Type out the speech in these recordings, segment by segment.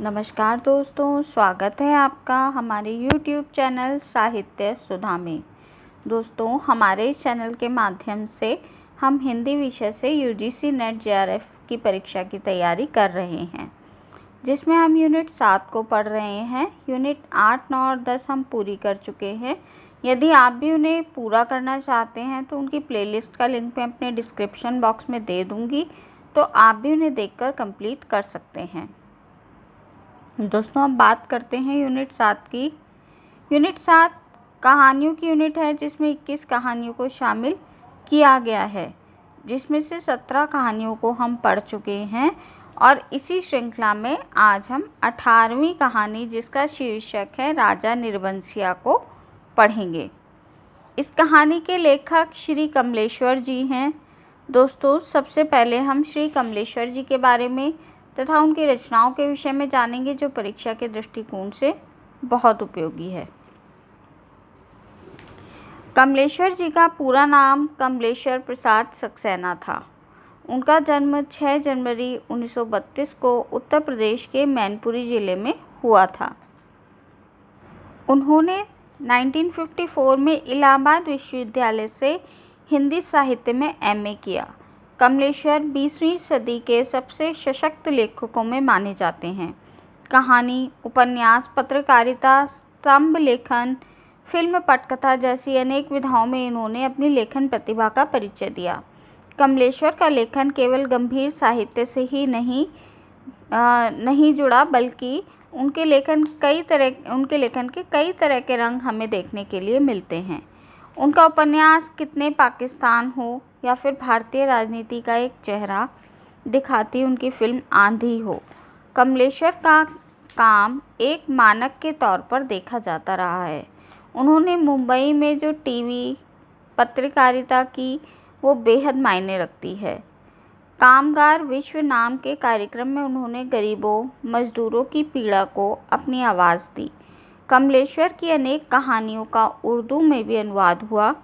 नमस्कार दोस्तों, स्वागत है आपका हमारे YouTube चैनल साहित्य सुधा में। दोस्तों, हमारे इस चैनल के माध्यम से हम हिंदी विषय से UGC नेट JRF की परीक्षा की तैयारी कर रहे हैं, जिसमें हम यूनिट 7 को पढ़ रहे हैं। यूनिट 8, 9 और 10 हम पूरी कर चुके हैं। यदि आप भी उन्हें पूरा करना चाहते हैं तो उनकी प्लेलिस्ट का लिंक मैं अपने डिस्क्रिप्शन बॉक्स में दे दूँगी, तो आप भी उन्हें देखकर कंप्लीट कर सकते हैं। दोस्तों, अब बात करते हैं यूनिट 7 की। यूनिट 7 कहानियों की यूनिट है, जिसमें 21 कहानियों को शामिल किया गया है, जिसमें से 17 कहानियों को हम पढ़ चुके हैं। और इसी श्रृंखला में आज हम 18वीं कहानी, जिसका शीर्षक है राजा निर्बंसिया, को पढ़ेंगे। इस कहानी के लेखक श्री कमलेश्वर जी हैं। दोस्तों, सबसे पहले हम श्री कमलेश्वर जी के बारे में तथा उनकी रचनाओं के विषय में जानेंगे, जो परीक्षा के दृष्टिकोण से बहुत उपयोगी है। कमलेश्वर जी का पूरा नाम कमलेश्वर प्रसाद सक्सेना था। उनका जन्म 6 जनवरी 1932 को उत्तर प्रदेश के मैनपुरी ज़िले में हुआ था। उन्होंने 1954 में इलाहाबाद विश्वविद्यालय से हिंदी साहित्य में MA किया। कमलेश्वर 20वीं सदी के सबसे सशक्त लेखकों में माने जाते हैं। कहानी, उपन्यास, पत्रकारिता, स्तंभ लेखन, फिल्म, पटकथा जैसी अनेक विधाओं में इन्होंने अपनी लेखन प्रतिभा का परिचय दिया। कमलेश्वर का लेखन केवल गंभीर साहित्य से ही नहीं जुड़ा, बल्कि उनके लेखन के कई तरह के रंग हमें देखने के लिए मिलते हैं। उनका उपन्यास कितने पाकिस्तान हो या फिर भारतीय राजनीति का एक चेहरा दिखाती उनकी फिल्म आंधी हो, कमलेश्वर का काम एक मानक के तौर पर देखा जाता रहा है। उन्होंने मुंबई में जो टीवी पत्रकारिता की, वो बेहद मायने रखती है। कामगार विश्व नाम के कार्यक्रम में उन्होंने गरीबों, मजदूरों की पीड़ा को अपनी आवाज़ दी। कमलेश्वर की अनेक कहानियों का उर्दू में भी अनुवाद हुआ।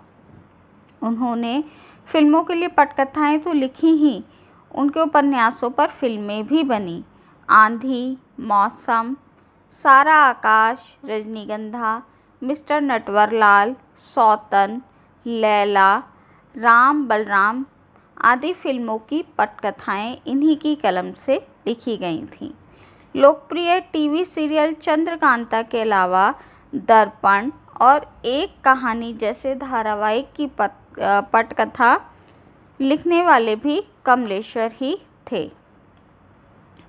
उन्होंने फिल्मों के लिए पटकथाएं तो लिखी ही, उनके उपन्यासों पर फिल्में भी बनी। आंधी, मौसम, सारा आकाश, रजनीगंधा, मिस्टर नटवरलाल, सौतन, लैला, राम बलराम आदि फिल्मों की पटकथाएं इन्हीं की कलम से लिखी गई थीं। लोकप्रिय टीवी सीरियल चंद्रकांता के अलावा दर्पण और एक कहानी जैसे धारावाहिक की पटकथा लिखने वाले भी कमलेश्वर ही थे।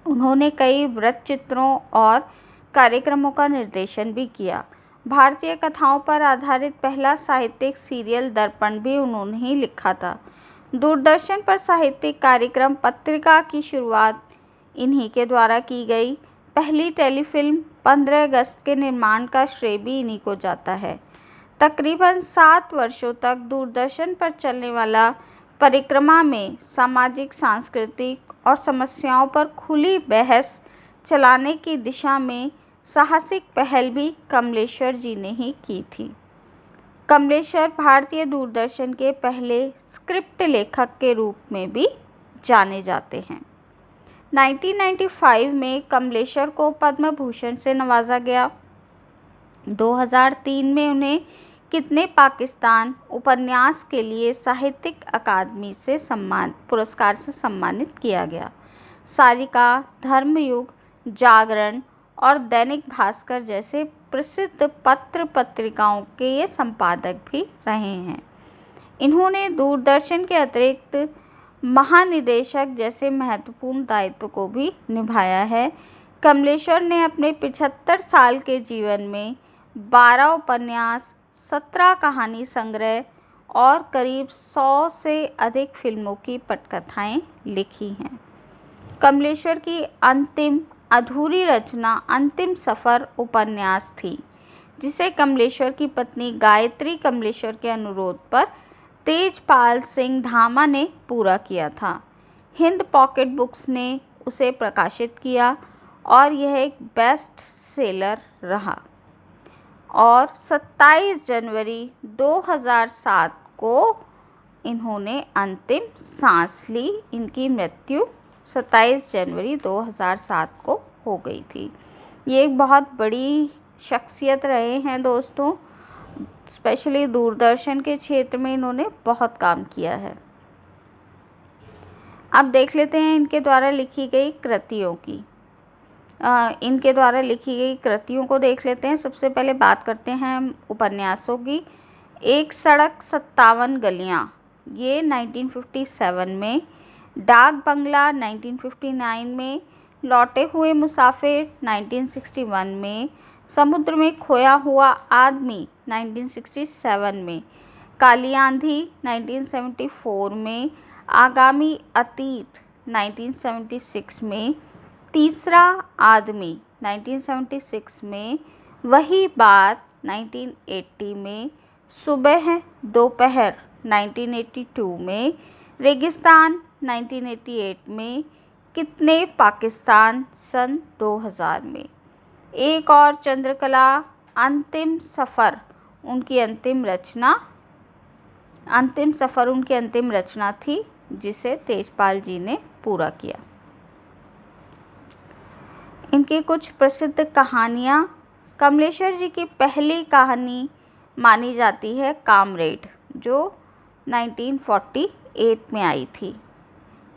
उन्होंने कई वृत्तचित्रों और कार्यक्रमों का निर्देशन भी किया। भारतीय कथाओं पर आधारित पहला साहित्यिक सीरियल दर्पण भी उन्होंने ही लिखा था। दूरदर्शन पर साहित्यिक कार्यक्रम पत्रिका की शुरुआत इन्हीं के द्वारा की गई। पहली टेलीफिल्म 15 अगस्त के निर्माण का श्रेय भी इन्हीं को जाता है। तकरीबन 7 वर्षों तक दूरदर्शन पर चलने वाला परिक्रमा में सामाजिक, सांस्कृतिक और समस्याओं पर खुली बहस चलाने की दिशा में साहसिक पहल भी कमलेश्वर जी ने ही की थी। कमलेश्वर भारतीय दूरदर्शन के पहले स्क्रिप्ट लेखक के रूप में भी जाने जाते हैं। 1995 में कमलेश्वर को पद्म भूषण से नवाजा गया। 2003 में उन्हें कितने पाकिस्तान उपन्यास के लिए साहित्यिक अकादमी से पुरस्कार से सम्मानित किया गया। सारिका, धर्मयुग, जागरण और दैनिक भास्कर जैसे प्रसिद्ध पत्र पत्रिकाओं के ये संपादक भी रहे हैं। इन्होंने दूरदर्शन के अतिरिक्त महानिदेशक जैसे महत्वपूर्ण दायित्व को भी निभाया है। कमलेश्वर ने अपने 75 साल के जीवन में 12 उपन्यास, 17 कहानी संग्रह और करीब 100 से अधिक फिल्मों की पटकथाएं लिखी हैं। कमलेश्वर की अंतिम अधूरी रचना अंतिम सफ़र उपन्यास थी, जिसे कमलेश्वर की पत्नी गायत्री कमलेश्वर के अनुरोध पर तेजपाल सिंह धामा ने पूरा किया था। हिंद पॉकेट बुक्स ने उसे प्रकाशित किया और यह एक बेस्ट सेलर रहा। और 27 जनवरी 2007 को इन्होंने अंतिम सांस ली। इनकी मृत्यु 27 जनवरी 2007 को हो गई थी। ये एक बहुत बड़ी शख्सियत रहे हैं दोस्तों, स्पेशली दूरदर्शन के क्षेत्र में इन्होंने बहुत काम किया है। अब देख लेते हैं इनके द्वारा लिखी गई कृतियों की। इनके द्वारा लिखी गई कृतियों को देख लेते हैं। सबसे पहले बात करते हैं उपन्यासों की। एक सड़क 57 गलियां, ये 1957 में। डाक बंगला 1959 में। लौटे हुए मुसाफिर 1961 में। समुद्र में खोया हुआ आदमी 1967 में। काली आंधी 1974 में। आगामी अतीत 1976 में। तीसरा आदमी 1976 में। वही बात 1980 में। सुबह दोपहर 1982 में। रेगिस्तान 1988 में। कितने पाकिस्तान सन 2000 में। एक और चंद्रकला, अंतिम सफ़र उनकी अंतिम रचना थी, जिसे तेजपाल जी ने पूरा किया। इनकी कुछ प्रसिद्ध कहानियाँ। कमलेश्वर जी की पहली कहानी मानी जाती है कामरेड, जो 1948 में आई थी।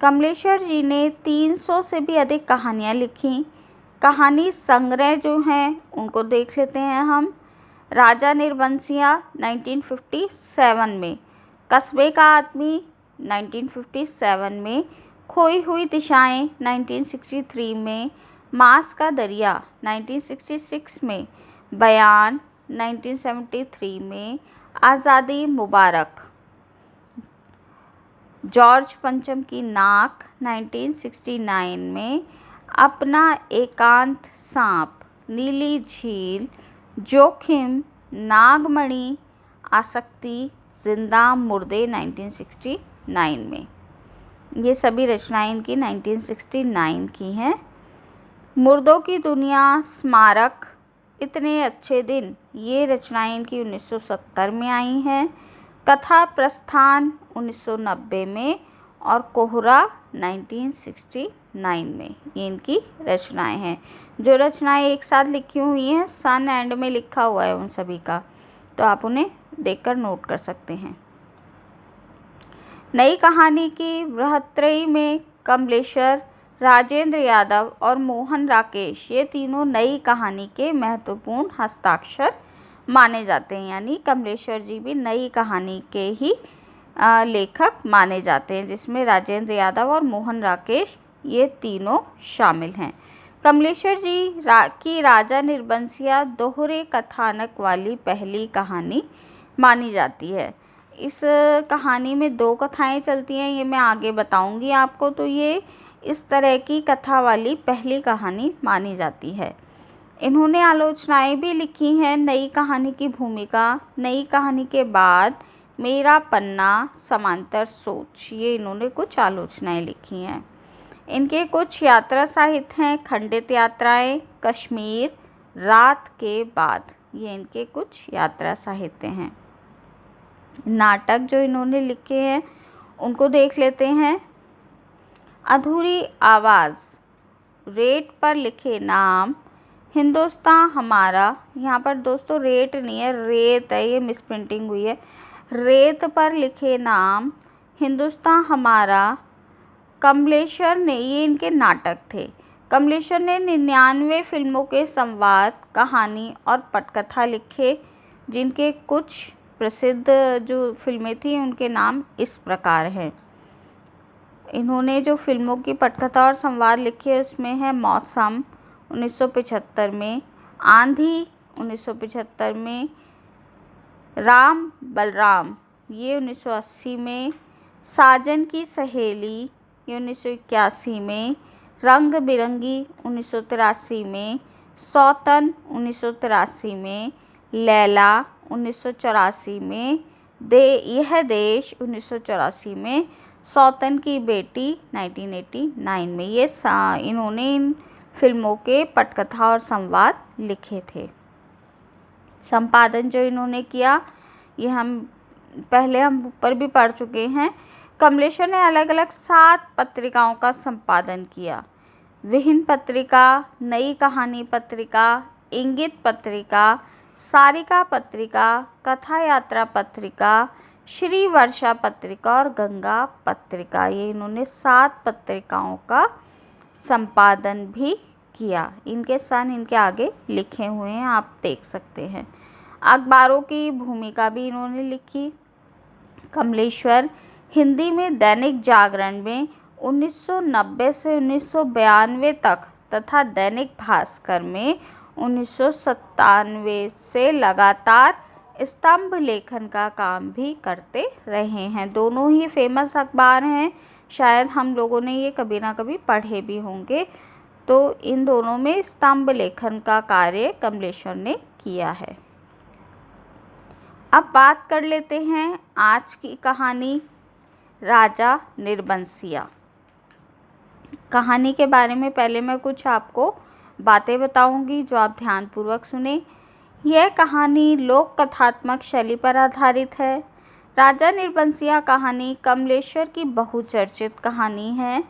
कमलेश्वर जी ने 300 से भी अधिक कहानियाँ लिखी। कहानी संग्रह जो हैं उनको देख लेते हैं हम। राजा निर्बंसिया 1957 में। कस्बे का आदमी 1957 में। खोई हुई दिशाएं 1963 में। मांस का दरिया 1966 में। बयान 1973 में। आज़ादी मुबारक। जॉर्ज पंचम की नाक 1969 में। अपना एकांत सांप, नीली झील, जोखिम, नागमणि, आसक्ति, जिंदा मुर्दे 1969 में। ये सभी रचनाएं इनकी 1969 की हैं। मुर्दों की दुनिया, स्मारक, इतने अच्छे दिन, ये रचनाएं इनकी 1970 में आई हैं। कथा प्रस्थान 1990 में और कोहरा 1969 में। ये इनकी रचनाएं हैं। जो रचनाएं एक साथ लिखी हुई हैं, सन एंड में लिखा हुआ है उन सभी का, तो आप उन्हें देखकर नोट कर सकते हैं। नई कहानी की बृहत्त्रयी में कमलेश्वर, राजेंद्र यादव और मोहन राकेश, ये तीनों नई कहानी के महत्वपूर्ण हस्ताक्षर माने जाते हैं। यानी कमलेश्वर जी भी नई कहानी के ही लेखक माने जाते हैं, जिसमें राजेंद्र यादव और मोहन राकेश ये तीनों शामिल हैं। कमलेश्वर जी की राजा निर्बंसिया दोहरे कथानक वाली पहली कहानी मानी जाती है। इस कहानी में 2 कथाएं चलती हैं, ये मैं आगे बताऊंगी आपको। तो ये इस तरह की कथा वाली पहली कहानी मानी जाती है। इन्होंने आलोचनाएं भी लिखी हैं। नई कहानी की भूमिका, नई कहानी के बाद, मेरा पन्ना, समांतर सोच, ये इन्होंने कुछ आलोचनाएं लिखी हैं। इनके कुछ यात्रा साहित्य हैं। खंडित यात्राएं, कश्मीर, रात के बाद, ये इनके कुछ यात्रा साहित्य हैं। नाटक जो इन्होंने लिखे हैं उनको देख लेते हैं। अधूरी आवाज़, रेत पर लिखे नाम, हिंदुस्तान हमारा, यहाँ पर दोस्तों रेट नहीं है, रेत है, ये मिसप्रिंटिंग हुई है। रेत पर लिखे नाम, हिंदुस्तान हमारा। कमलेश्वर ने, ये इनके नाटक थे। कमलेश्वर ने 99 फिल्मों के संवाद, कहानी और पटकथा लिखे, जिनके कुछ प्रसिद्ध जो फिल्में थी उनके नाम इस प्रकार हैं। इन्होंने जो फिल्मों की पटकथा और संवाद लिखे उसमें है मौसम 1975 में, आंधी 1975 में, राम बलराम ये 1980 में, साजन की सहेली ये 1981 में, रंग बिरंगी 1983 में, सौतन 1983 में, लैला 1984 में, यह देश 1984 में, सौतन की बेटी 1989 में। ये इन्होंने इन फिल्मों के पटकथा और संवाद लिखे थे। संपादन जो इन्होंने किया, ये हम ऊपर भी पढ़ चुके हैं। कमलेश्वर ने अलग अलग 7 पत्रिकाओं का संपादन किया। विहिन पत्रिका, नई कहानी पत्रिका, इंगित पत्रिका, सारिका पत्रिका, कथा यात्रा पत्रिका, श्री वर्षा पत्रिका और गंगा पत्रिका। ये इन्होंने 7 पत्रिकाओं का संपादन भी किया। इनके सन इनके आगे लिखे हुए हैं, आप देख सकते हैं। अखबारों की भूमिका भी इन्होंने लिखी। कमलेश्वर हिंदी में दैनिक जागरण में 1990 से 1992 तक तथा दैनिक भास्कर में 1997 से लगातार स्तंभ लेखन का काम भी करते रहे हैं। दोनों ही फेमस अखबार हैं, शायद हम लोगों ने ये कभी ना कभी पढ़े भी होंगे। तो इन दोनों में स्तंभ लेखन का कार्य कमलेश्वर ने किया है। अब बात कर लेते हैं आज की कहानी, राजा निर्बंसिया। कहानी के बारे में पहले मैं कुछ आपको बातें बताऊंगी जो आप ध्यानपूर्वक सुने। यह कहानी लोक कथात्मक शैली पर आधारित है। राजा निर्बंसिया कहानी कमलेश्वर की बहुचर्चित कहानी है।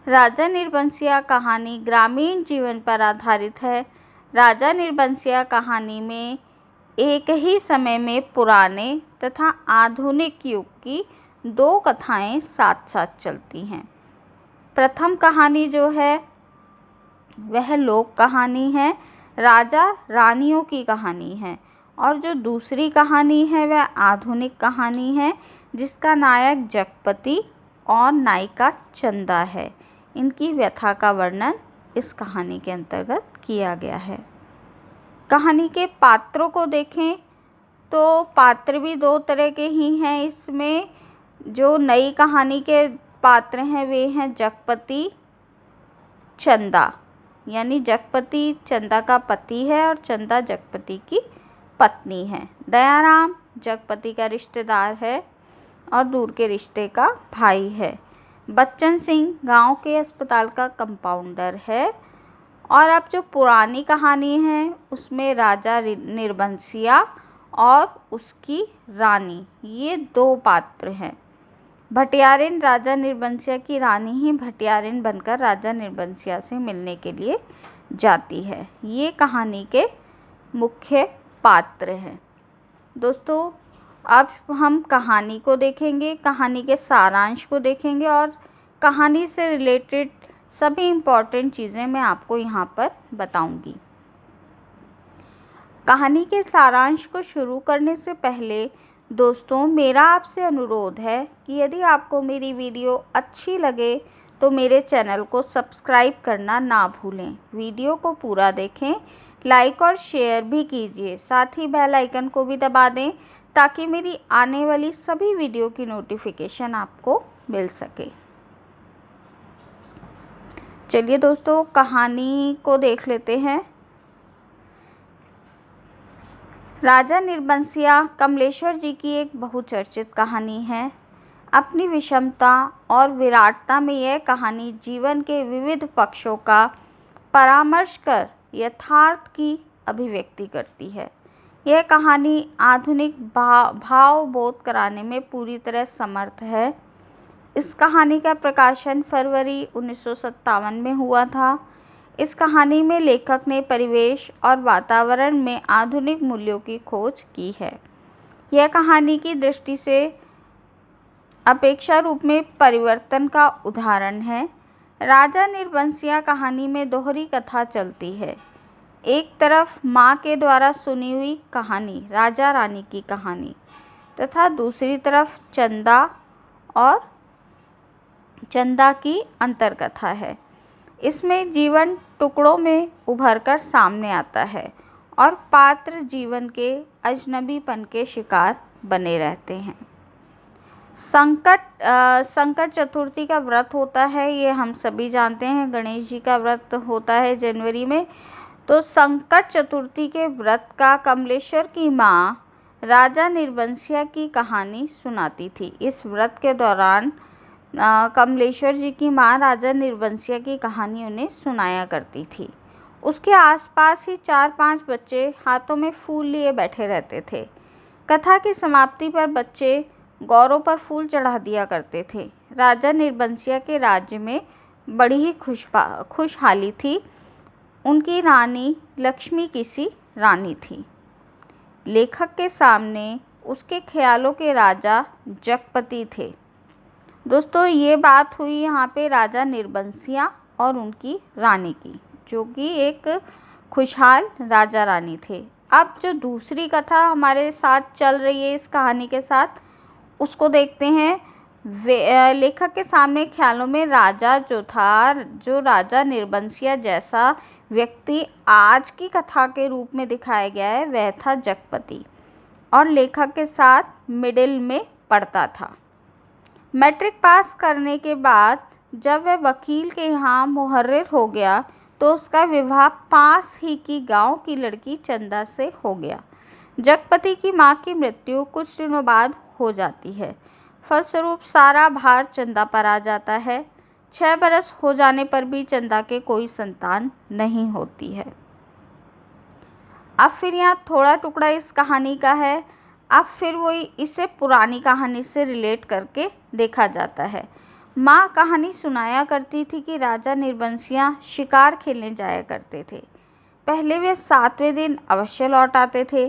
राजा निर्बंसिया कहानी ग्रामीण जीवन पर आधारित है। राजा निर्बंसिया कहानी में एक ही समय में पुराने तथा आधुनिक युग की 2 कथाएं साथ साथ चलती हैं। प्रथम कहानी जो है वह लोक कहानी है, राजा रानियों की कहानी है। और जो दूसरी कहानी है वह आधुनिक कहानी है, जिसका नायक जगपति और नायिका चंदा है। इनकी व्यथा का वर्णन इस कहानी के अंतर्गत किया गया है। कहानी के पात्रों को देखें तो पात्र भी 2 तरह के ही हैं। इसमें जो नई कहानी के पात्र हैं वे हैं जगपति, चंदा, यानी जगपति चंदा का पति है और चंदा जगपति की पत्नी है। दयाराम जगपति का रिश्तेदार है और दूर के रिश्ते का भाई है। बच्चन सिंह गांव के अस्पताल का कंपाउंडर है। और अब जो पुरानी कहानी है उसमें राजा निर्बंसिया और उसकी रानी, ये 2 पात्र हैं। भटियारिन राजा निर्बंसिया की रानी ही भटियारिन बनकर राजा निर्बंसिया से मिलने के लिए जाती है। ये कहानी के मुख्य पात्र हैं। दोस्तों, अब हम कहानी को देखेंगे, कहानी के सारांश को देखेंगे और कहानी से रिलेटेड सभी इम्पॉर्टेंट चीज़ें मैं आपको यहाँ पर बताऊंगी। कहानी के सारांश को शुरू करने से पहले दोस्तों, मेरा आपसे अनुरोध है कि यदि आपको मेरी वीडियो अच्छी लगे तो मेरे चैनल को सब्सक्राइब करना ना भूलें। वीडियो को पूरा देखें, लाइक और शेयर भी कीजिए, साथ ही बेल आइकन को भी दबा दें ताकि मेरी आने वाली सभी वीडियो की नोटिफिकेशन आपको मिल सके। चलिए दोस्तों, कहानी को देख लेते हैं। राजा निर्बंसिया कमलेश्वर जी की एक बहुचर्चित कहानी है। अपनी विषमता और विराटता में यह कहानी जीवन के विविध पक्षों का परामर्श कर यथार्थ की अभिव्यक्ति करती है। यह कहानी आधुनिक भाव बोध कराने में पूरी तरह समर्थ है। इस कहानी का प्रकाशन फरवरी 1957 में हुआ था। इस कहानी में लेखक ने परिवेश और वातावरण में आधुनिक मूल्यों की खोज की है। यह कहानी की दृष्टि से अपेक्षा रूप में परिवर्तन का उदाहरण है। राजा निर्बंसिया कहानी में दोहरी कथा चलती है। एक तरफ माँ के द्वारा सुनी हुई कहानी, राजा रानी की कहानी, तथा दूसरी तरफ चंदा और चंदा की अंतरकथा है। इसमें जीवन टुकड़ों में उभरकर सामने आता है और पात्र जीवन के अजनबीपन के शिकार बने रहते हैं। संकट चतुर्थी का व्रत होता है, ये हम सभी जानते हैं। गणेश जी का व्रत होता है जनवरी में। तो संकट चतुर्थी के व्रत का कमलेश्वर की माँ राजा निर्बंसिया की कहानी सुनाती थी। इस व्रत के दौरान कमलेश्वर जी की माँ राजा निर्बंसिया की कहानी उन्हें सुनाया करती थी। उसके आसपास ही 4-5 बच्चे हाथों में फूल लिए बैठे रहते थे। कथा की समाप्ति पर बच्चे गौरों पर फूल चढ़ा दिया करते थे। राजा निर्बंसिया के राज्य में बड़ी ही खुशहाली थी। उनकी रानी लक्ष्मी किसी रानी थी। लेखक के सामने उसके ख्यालों के राजा जगपति थे। दोस्तों, ये बात हुई यहाँ पे राजा निर्बंसिया और उनकी रानी की, जो कि एक खुशहाल राजा रानी थे। अब जो दूसरी कथा हमारे साथ चल रही है इस कहानी के साथ, उसको देखते हैं। लेखक के सामने ख्यालों में राजा जो राजा निर्बंसिया जैसा व्यक्ति आज की कथा के रूप में दिखाया गया है, वह था जगपति, और लेखक के साथ मिडिल में पढ़ता था। मैट्रिक पास करने के बाद जब वह वकील के यहाँ मुहर्रिर हो गया तो उसका विवाह पास ही की गांव की लड़की चंदा से हो गया। जगपति की मां की मृत्यु कुछ दिनों बाद हो जाती है। फलस्वरूप सारा भार चंदा पर आ जाता है। 6 बरस हो जाने पर भी चंदा के कोई संतान नहीं होती है। अब फिर यहाँ थोड़ा टुकड़ा इस कहानी का है। अब फिर वही इसे पुरानी कहानी से रिलेट करके देखा जाता है। माँ कहानी सुनाया करती थी कि राजा निर्बंसिया शिकार खेलने जाया करते थे। पहले वे 7वें दिन अवश्य लौट आते थे,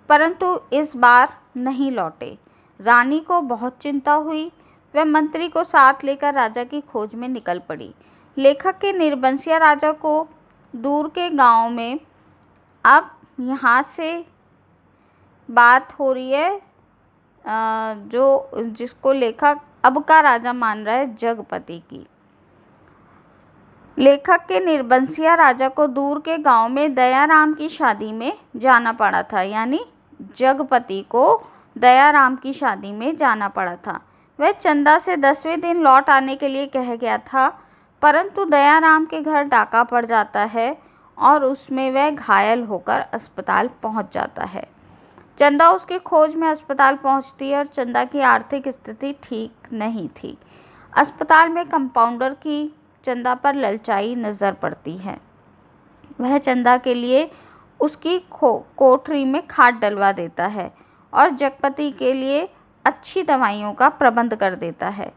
परंतु इस बार नहीं लौटे। रानी को बहुत चिंता हुई। वह मंत्री को साथ लेकर राजा की खोज में निकल पड़ी। लेखक के निर्बंसिया राजा को दूर के गांव में, अब यहाँ से बात हो रही है जिसको लेखक अब का राजा मान रहा है, जगपति की। लेखक के निर्बंसिया राजा को दूर के गांव में दयाराम की शादी में जाना पड़ा था, यानी जगपति को दयाराम की शादी में जाना पड़ा था। वह चंदा से 10वें दिन लौट आने के लिए कह गया था, परंतु दयाराम के घर डाका पड़ जाता है और उसमें वह घायल होकर अस्पताल पहुंच जाता है। चंदा उसकी खोज में अस्पताल पहुंचती है और चंदा की आर्थिक स्थिति ठीक नहीं थी। अस्पताल में कंपाउंडर की चंदा पर ललचाई नज़र पड़ती है। वह चंदा के लिए उसकी कोठरी में खाद डलवा देता है और जगपति के लिए अच्छी दवाइयों का प्रबंध कर देता है।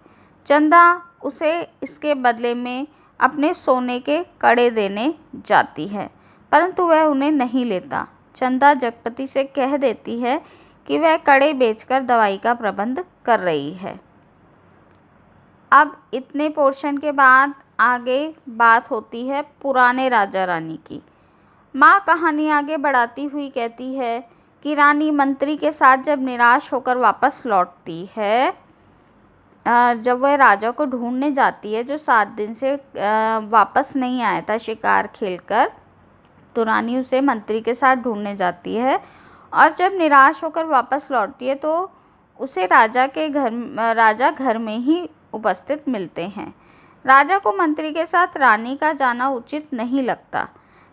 चंदा उसे इसके बदले में अपने सोने के कड़े देने जाती है, परंतु वह उन्हें नहीं लेता। चंदा जगपति से कह देती है कि वह कड़े बेचकर दवाई का प्रबंध कर रही है। अब इतने पोर्शन के बाद आगे बात होती है पुराने राजा रानी की। माँ कहानी आगे बढ़ाती हुई कहती है कि रानी मंत्री के साथ जब निराश होकर वापस लौटती है, जब वह राजा को ढूंढने जाती है जो 7 दिन से वापस नहीं आया था शिकार खेलकर, तो रानी उसे मंत्री के साथ ढूंढने जाती है और जब निराश होकर वापस लौटती है तो उसे राजा घर में ही उपस्थित मिलते हैं। राजा को मंत्री के साथ रानी का जाना उचित नहीं लगता।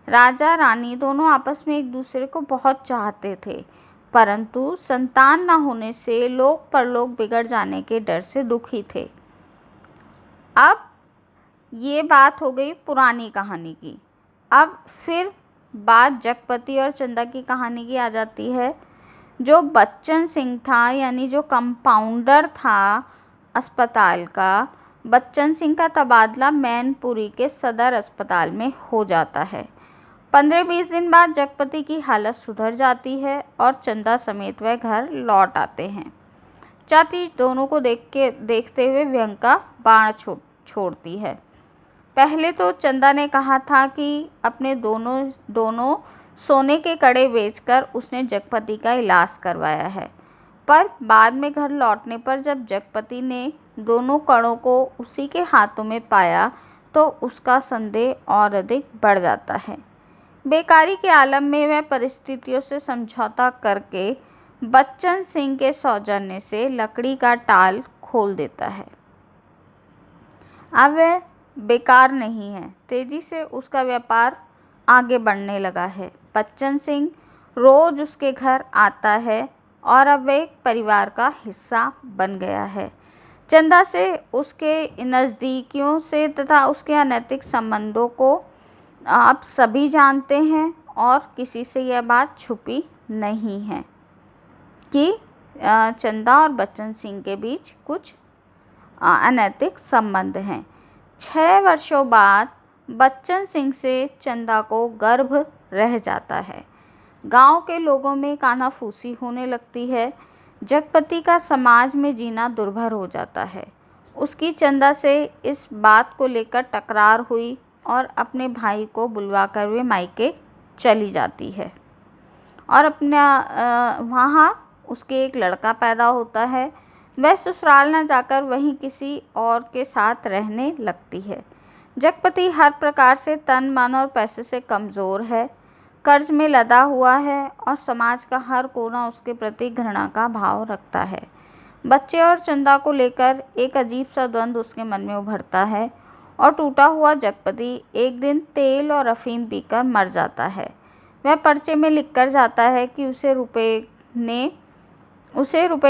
राजा रानी दोनों आपस में एक दूसरे को बहुत चाहते थे, परंतु संतान न होने से लोक परलोक बिगड़ जाने के डर से दुखी थे। अब ये बात हो गई पुरानी कहानी की। अब फिर बात जगपति और चंदा की कहानी की आ जाती है। जो बच्चन सिंह था, यानी जो कंपाउंडर था अस्पताल का, बच्चन सिंह का तबादला मैनपुरी के सदर अस्पताल में हो जाता है। 15-20 दिन बाद जगपति की हालत सुधर जाती है और चंदा समेत वह घर लौट आते हैं। चाची दोनों को देखते हुए व्यंग का बाण छोड़ती है। पहले तो चंदा ने कहा था कि अपने दोनों सोने के कड़े बेचकर उसने जगपति का इलाज करवाया है, पर बाद में घर लौटने पर जब जगपति ने दोनों कड़ों को उसी के हाथों में पाया तो उसका संदेह और अधिक बढ़ जाता है। बेकारी के आलम में वह परिस्थितियों से समझौता करके बच्चन सिंह के सौजन्य से लकड़ी का टाल खोल देता है। अब वह बेकार नहीं है, तेजी से उसका व्यापार आगे बढ़ने लगा है। बच्चन सिंह रोज उसके घर आता है और अब वह एक परिवार का हिस्सा बन गया है। चंदा से उसके नज़दीकियों से तथा उसके अनैतिक संबंधों को आप सभी जानते हैं और किसी से यह बात छुपी नहीं है कि चंदा और बच्चन सिंह के बीच कुछ अनैतिक संबंध हैं। 6 वर्षों बाद बच्चन सिंह से चंदा को गर्भ रह जाता है। गांव के लोगों में कानाफूसी होने लगती है। जगपति का समाज में जीना दुर्भर हो जाता है। उसकी चंदा से इस बात को लेकर तकरार हुई और अपने भाई को बुलवाकर वे मायके चली जाती है और वहाँ उसके एक लड़का पैदा होता है। वह ससुराल न जाकर वहीं किसी और के साथ रहने लगती है। जगपति हर प्रकार से तन मन और पैसे से कमज़ोर है, कर्ज में लदा हुआ है और समाज का हर कोना उसके प्रति घृणा का भाव रखता है। बच्चे और चंदा को लेकर एक अजीब सा द्वंद्व उसके मन में उभरता है और टूटा हुआ जगपति एक दिन तेल और अफीम पीकर मर जाता है। वह पर्चे में लिखकर जाता है कि उसे रुपए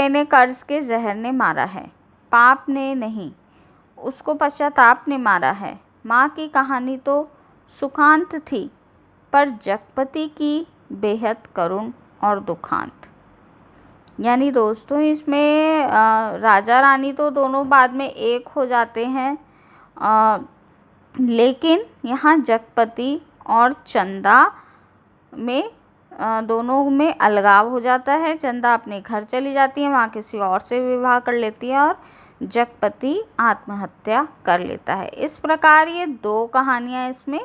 ने कर्ज के जहर ने मारा है, पाप ने नहीं, उसको पश्चाताप ने मारा है। माँ की कहानी तो सुखांत थी, पर जगपति की बेहद करुण और दुखांत। यानी दोस्तों इसमें राजा रानी तो दोनों बाद में एक हो जाते हैं, लेकिन यहाँ जगपति और चंदा में दोनों में अलगाव हो जाता है। चंदा अपने घर चली जाती है, वहाँ किसी और से विवाह कर लेती है और जगपति आत्महत्या कर लेता है। इस प्रकार ये 2 कहानियाँ इसमें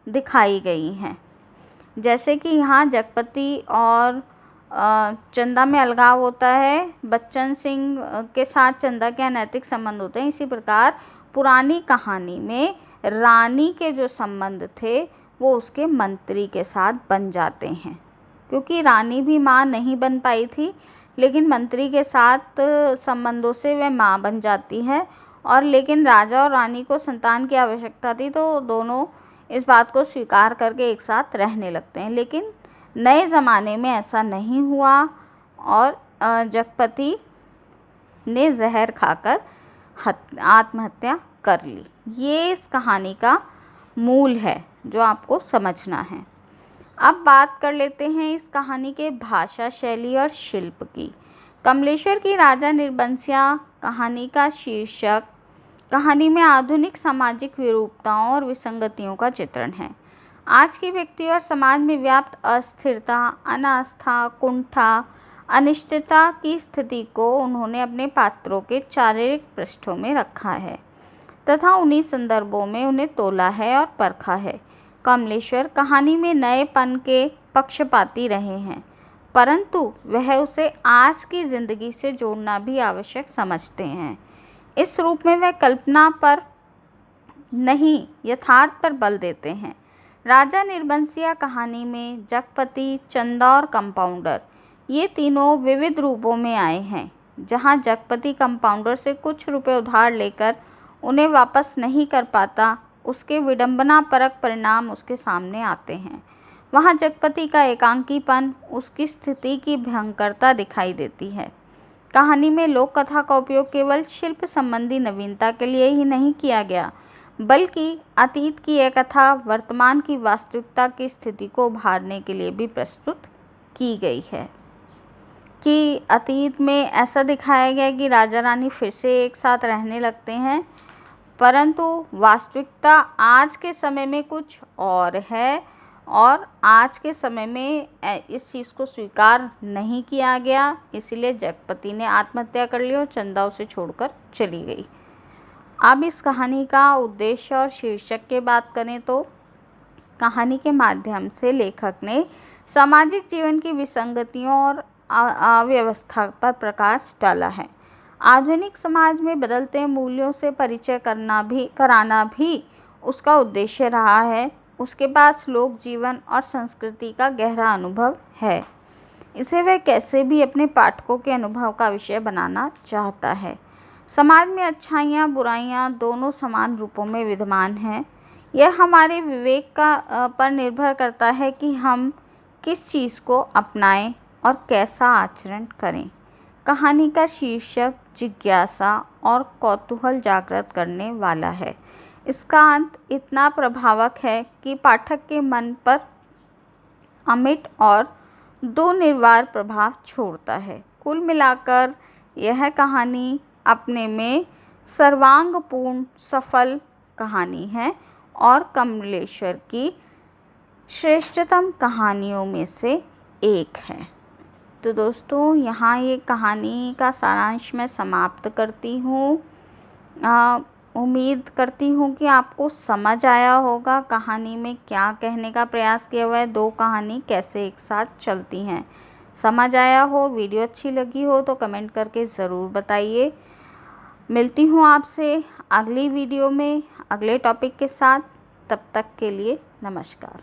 दिखाई गई हैं। जैसे कि यहाँ जगपति और चंदा में अलगाव होता है, बच्चन सिंह के साथ चंदा के अनैतिक संबंध होते हैं, इसी प्रकार पुरानी कहानी में रानी के जो संबंध थे वो उसके मंत्री के साथ बन जाते हैं, क्योंकि रानी भी माँ नहीं बन पाई थी, लेकिन मंत्री के साथ संबंधों से वह माँ बन जाती है। और लेकिन राजा और रानी को संतान की आवश्यकता थी, तो दोनों इस बात को स्वीकार करके एक साथ रहने लगते हैं। लेकिन नए ज़माने में ऐसा नहीं हुआ और जगपति ने जहर खाकर आत्महत्या कर ली। ये इस कहानी का मूल है जो आपको समझना है। अब बात कर लेते हैं इस कहानी के भाषा शैली और शिल्प की। कमलेश्वर की राजा निर्बंसिया कहानी का शीर्षक कहानी में आधुनिक सामाजिक विरूपताओं और विसंगतियों का चित्रण है। आज की व्यक्ति और समाज में व्याप्त अस्थिरता, अनास्था, कुंठा, अनिश्चितता की स्थिति को उन्होंने अपने पात्रों के शारीरिक पृष्ठों में रखा है तथा उन्हीं संदर्भों में उन्हें तोला है और परखा है। कमलेश्वर कहानी में नएपन के पक्षपाती रहे हैं, परंतु वह उसे आज की जिंदगी से जोड़ना भी आवश्यक समझते हैं। इस रूप में वह कल्पना पर नहीं, यथार्थ पर बल देते हैं। राजा निर्बंसिया कहानी में जगपति, चंदा और कंपाउंडर ये तीनों विविध रूपों में आए हैं। जहां जगपति कंपाउंडर से कुछ रुपए उधार लेकर उन्हें वापस नहीं कर पाता, उसके विडंबनापरक परिणाम उसके सामने आते हैं। वहाँ जगपति का एकांकीपन, उसकी स्थिति की भयंकरता दिखाई देती है। कहानी में लोक कथा का उपयोग केवल शिल्प संबंधी नवीनता के लिए ही नहीं किया गया, बल्कि अतीत की एक कथा वर्तमान की वास्तविकता की स्थिति को उभारने के लिए भी प्रस्तुत की गई है। कि अतीत में ऐसा दिखाया गया कि राजा रानी फिर से एक साथ रहने लगते हैं, परंतु वास्तविकता आज के समय में कुछ और है और आज के समय में इस चीज़ को स्वीकार नहीं किया गया, इसीलिए जगपति ने आत्महत्या कर ली और चंदा उसे छोड़कर चली गई। अब इस कहानी का उद्देश्य और शीर्षक की बात करें तो कहानी के माध्यम से लेखक ने सामाजिक जीवन की विसंगतियों और अव्यवस्था पर प्रकाश डाला है। आधुनिक समाज में बदलते मूल्यों से परिचय कराना भी उसका उद्देश्य रहा है। उसके पास लोक जीवन और संस्कृति का गहरा अनुभव है। इसे वह कैसे भी अपने पाठकों के अनुभव का विषय बनाना चाहता है। समाज में अच्छाइयाँ बुराइयाँ दोनों समान रूपों में विद्यमान हैं। यह हमारे विवेक पर निर्भर करता है कि हम किस चीज़ को अपनाएं और कैसा आचरण करें। कहानी का शीर्षक जिज्ञासा और कौतूहल जागृत करने वाला है। इसका अंत इतना प्रभावक है कि पाठक के मन पर अमिट और दुर्निवार प्रभाव छोड़ता है। कुल मिलाकर यह कहानी अपने में सर्वांगपूर्ण, सफल कहानी है और कमलेश्वर की श्रेष्ठतम कहानियों में से एक है। तो दोस्तों, यहाँ ये कहानी का सारांश मैं समाप्त करती हूँ। उम्मीद करती हूँ कि आपको समझ आया होगा कहानी में क्या कहने का प्रयास किया हुआ है, दो कहानी कैसे एक साथ चलती हैं। समझ आया हो, वीडियो अच्छी लगी हो तो कमेंट करके ज़रूर बताइए। मिलती हूँ आपसे अगली वीडियो में अगले टॉपिक के साथ। तब तक के लिए नमस्कार।